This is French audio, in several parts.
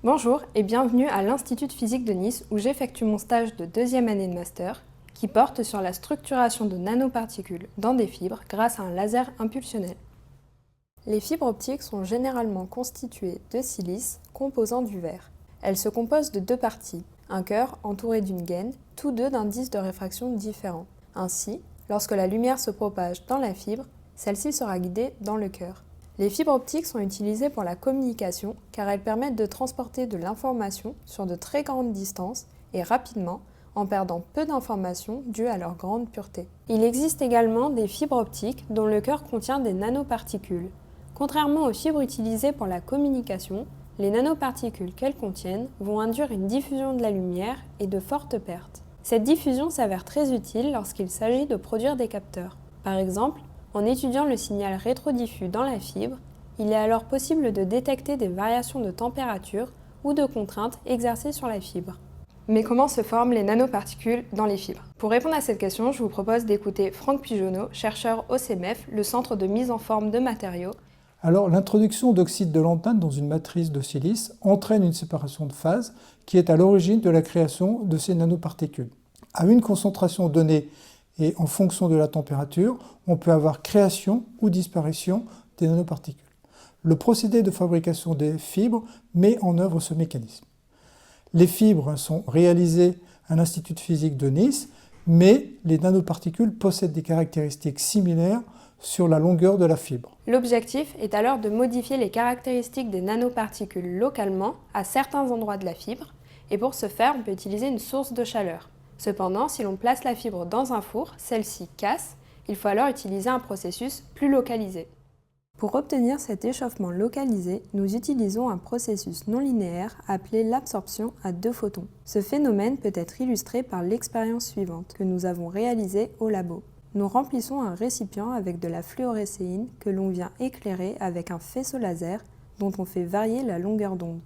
Bonjour et bienvenue à l'Institut de physique de Nice où j'effectue mon stage de deuxième année de master qui porte sur la structuration de nanoparticules dans des fibres grâce à un laser impulsionnel. Les fibres optiques sont généralement constituées de silice composant du verre. Elles se composent de deux parties, un cœur entouré d'une gaine, tous deux d'indices de réfraction différents. Ainsi, lorsque la lumière se propage dans la fibre, celle-ci sera guidée dans le cœur. Les fibres optiques sont utilisées pour la communication car elles permettent de transporter de l'information sur de très grandes distances et rapidement en perdant peu d'informations dues à leur grande pureté. Il existe également des fibres optiques dont le cœur contient des nanoparticules. Contrairement aux fibres utilisées pour la communication, les nanoparticules qu'elles contiennent vont induire une diffusion de la lumière et de fortes pertes. Cette diffusion s'avère très utile lorsqu'il s'agit de produire des capteurs. Par exemple, en étudiant le signal rétrodiffus dans la fibre, il est alors possible de détecter des variations de température ou de contraintes exercées sur la fibre. Mais comment se forment les nanoparticules dans les fibres? Pour répondre à cette question, je vous propose d'écouter Franck Pigeonneau, chercheur au CEMEF, le Centre de mise en forme de matériaux. Alors, l'introduction d'oxyde de lantane dans une matrice de silice entraîne une séparation de phase qui est à l'origine de la création de ces nanoparticules. À une concentration donnée et en fonction de la température, on peut avoir création ou disparition des nanoparticules. Le procédé de fabrication des fibres met en œuvre ce mécanisme. Les fibres sont réalisées à l'Institut de physique de Nice, mais les nanoparticules possèdent des caractéristiques similaires sur la longueur de la fibre. L'objectif est alors de modifier les caractéristiques des nanoparticules localement à certains endroits de la fibre, et pour ce faire, on peut utiliser une source de chaleur. Cependant, si l'on place la fibre dans un four, celle-ci casse, il faut alors utiliser un processus plus localisé. Pour obtenir cet échauffement localisé, nous utilisons un processus non linéaire appelé l'absorption à deux photons. Ce phénomène peut être illustré par l'expérience suivante que nous avons réalisée au labo. Nous remplissons un récipient avec de la fluorescéine que l'on vient éclairer avec un faisceau laser dont on fait varier la longueur d'onde.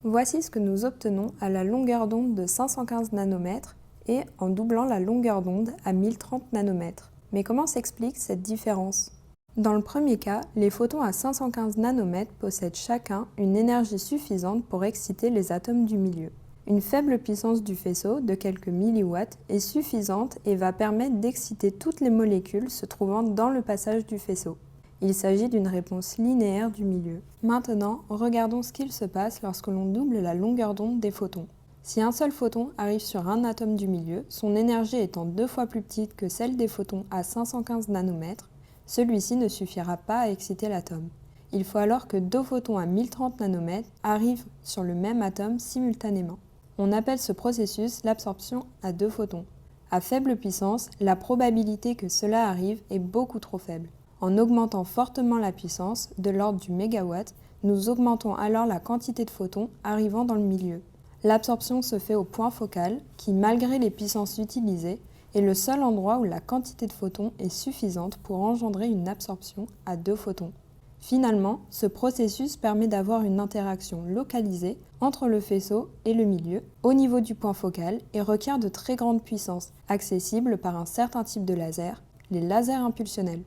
Voici ce que nous obtenons à la longueur d'onde de 515 nanomètres et en doublant la longueur d'onde à 1030 nanomètres. Mais comment s'explique cette différence ? Dans le premier cas, les photons à 515 nanomètres possèdent chacun une énergie suffisante pour exciter les atomes du milieu. Une faible puissance du faisceau, de quelques milliwatts, est suffisante et va permettre d'exciter toutes les molécules se trouvant dans le passage du faisceau. Il s'agit d'une réponse linéaire du milieu. Maintenant, regardons ce qu'il se passe lorsque l'on double la longueur d'onde des photons. Si un seul photon arrive sur un atome du milieu, son énergie étant 2 fois plus petite que celle des photons à 515 nanomètres, celui-ci ne suffira pas à exciter l'atome. Il faut alors que 2 photons à 1030 nanomètres arrivent sur le même atome simultanément. On appelle ce processus l'absorption à deux photons. À faible puissance, la probabilité que cela arrive est beaucoup trop faible. En augmentant fortement la puissance, de l'ordre du mégawatt, nous augmentons alors la quantité de photons arrivant dans le milieu. L'absorption se fait au point focal, qui, malgré les puissances utilisées, est le seul endroit où la quantité de photons est suffisante pour engendrer une absorption à deux photons. Finalement, ce processus permet d'avoir une interaction localisée entre le faisceau et le milieu, au niveau du point focal, et requiert de très grandes puissances, accessibles par un certain type de laser, les lasers impulsionnels.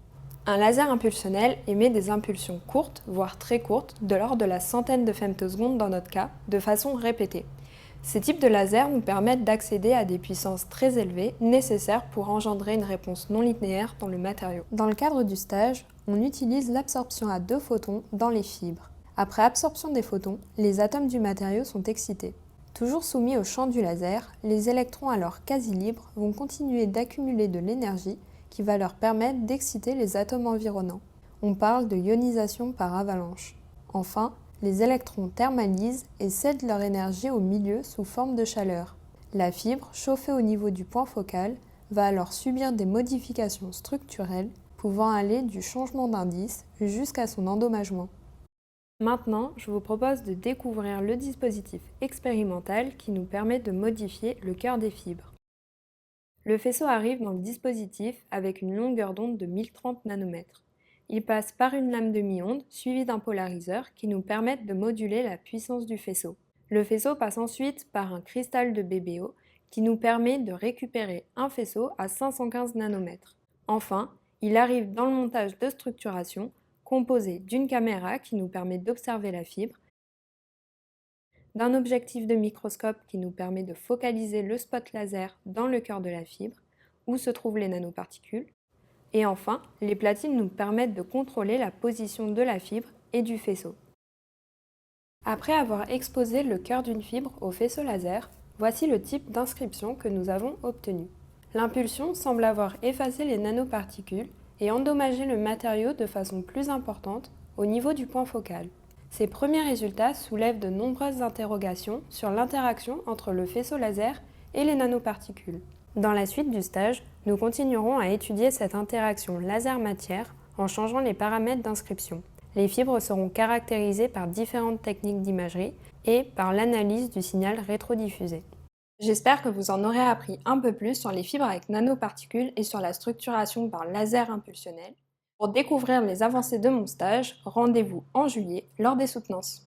Un laser impulsionnel émet des impulsions courtes, voire très courtes, de l'ordre de la centaine de femtosecondes dans notre cas, de façon répétée. Ces types de lasers nous permettent d'accéder à des puissances très élevées nécessaires pour engendrer une réponse non linéaire dans le matériau. Dans le cadre du stage, on utilise l'absorption à deux photons dans les fibres. Après absorption des photons, les atomes du matériau sont excités. Toujours soumis au champ du laser, les électrons alors quasi libres vont continuer d'accumuler de l'énergie qui va leur permettre d'exciter les atomes environnants. On parle de ionisation par avalanche. Enfin, les électrons thermalisent et cèdent leur énergie au milieu sous forme de chaleur. La fibre, chauffée au niveau du point focal, va alors subir des modifications structurelles pouvant aller du changement d'indice jusqu'à son endommagement. Maintenant, je vous propose de découvrir le dispositif expérimental qui nous permet de modifier le cœur des fibres. Le faisceau arrive dans le dispositif avec une longueur d'onde de 1030 nanomètres. Il passe par une lame de mi-onde suivie d'un polariseur qui nous permettent de moduler la puissance du faisceau. Le faisceau passe ensuite par un cristal de BBO qui nous permet de récupérer un faisceau à 515 nanomètres. Enfin, il arrive dans le montage de structuration composé d'une caméra qui nous permet d'observer la fibre d'un objectif de microscope qui nous permet de focaliser le spot laser dans le cœur de la fibre, où se trouvent les nanoparticules. Et enfin, les platines nous permettent de contrôler la position de la fibre et du faisceau. Après avoir exposé le cœur d'une fibre au faisceau laser, voici le type d'inscription que nous avons obtenu. L'impulsion semble avoir effacé les nanoparticules et endommagé le matériau de façon plus importante au niveau du point focal. Ces premiers résultats soulèvent de nombreuses interrogations sur l'interaction entre le faisceau laser et les nanoparticules. Dans la suite du stage, nous continuerons à étudier cette interaction laser-matière en changeant les paramètres d'inscription. Les fibres seront caractérisées par différentes techniques d'imagerie et par l'analyse du signal rétrodiffusé. J'espère que vous en aurez appris un peu plus sur les fibres avec nanoparticules et sur la structuration par laser impulsionnel. Pour découvrir les avancées de mon stage, rendez-vous en juillet lors des soutenances.